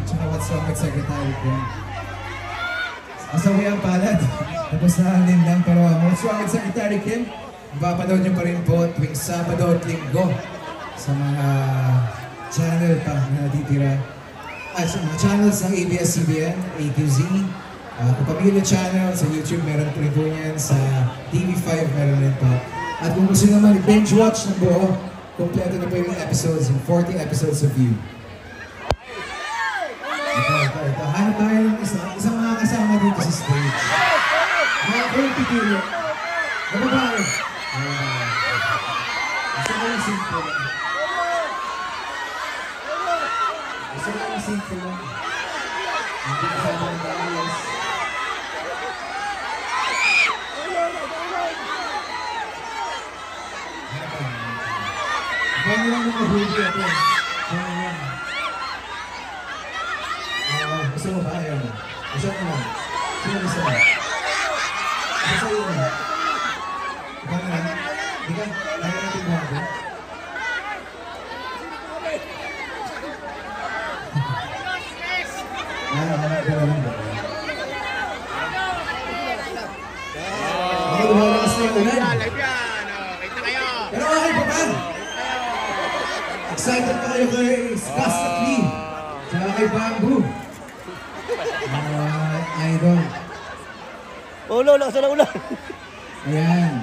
Tsaka What's Wrong with Secretary Kim. Kasawiang palad. Tapos na alin lang, pero What's Wrong with Secretary Kim, mapapanood niyo pa rin po tuwing Sabado at Linggo sa mga channel pa na natitira. Sa mga channels ng ABS-CBN, A2Z, Kapamilya Channel, sa YouTube meron po rin po yan, sa TV5 meron rin po. At kung gusto naman i-binge watch ng buo, kompleto na po yung episodes, yung 40 episodes of You. Ito. Hanap tayo ng isang mga kasama dito sa stage. Mga kong pipili. Nababae. Gusto ko yung simple lang. Gusto ko yung simple lang. Hindi kasama ng ayos. Kaya lang mga huli ako. Kaya lang. Gusto mo ba? Ayaw mo. Gusto mo lang. Sino gusto mo? Gusto mo lang. Ikaw na lang. Ikaw, kaya natin mo ako. Ako lumalakas na yung ulan. Pero okay pa ba? Excited pa kayo kay Scott Lee. Tsaka kay Bamboo. Idol. Ulo, lakas na ulan. Ayan.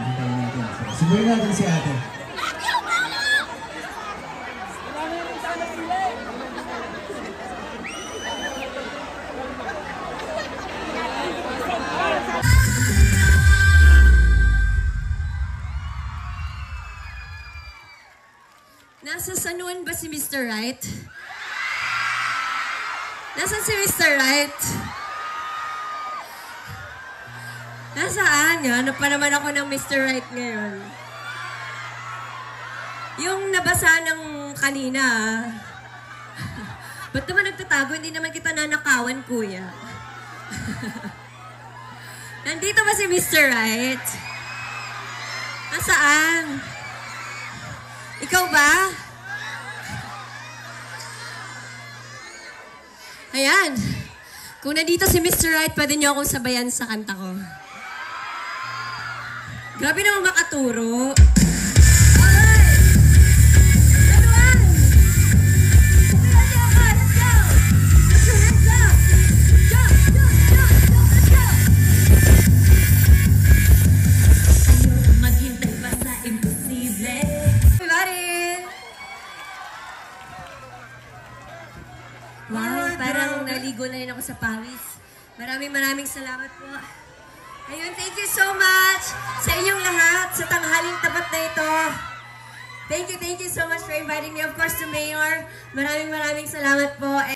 Simulan natin si ate. Nasa San Juan ba si Mr. Right? Nasaan si Mr. Right? Nasaan? Hanap pa naman ako ng Mr. Right ngayon. Yung nabasa ng kanina, ba't naman nagtatago? Hindi naman kita nanakawan, kuya. Nandito ba si Mr. Right? Nasaan? Ikaw ba? Ayan. Kung nandito si Mr. Right, pwede niyo akong sabayan sa kanta ko. Grabe naman makaturo. Alright! Everyone! Let's go! Put your hands up! Jump, jump, jump, jump, let's go! Ayaw maghintay pa sa imposible. Everybody! Wow, parang naligo na rin ako sa Paris. Maraming salamat po. Ayun, thank you so much sa inyong lahat, sa tanghaling tapat na ito. Thank you so much for inviting me. Of course, to Mayor. Maraming salamat po.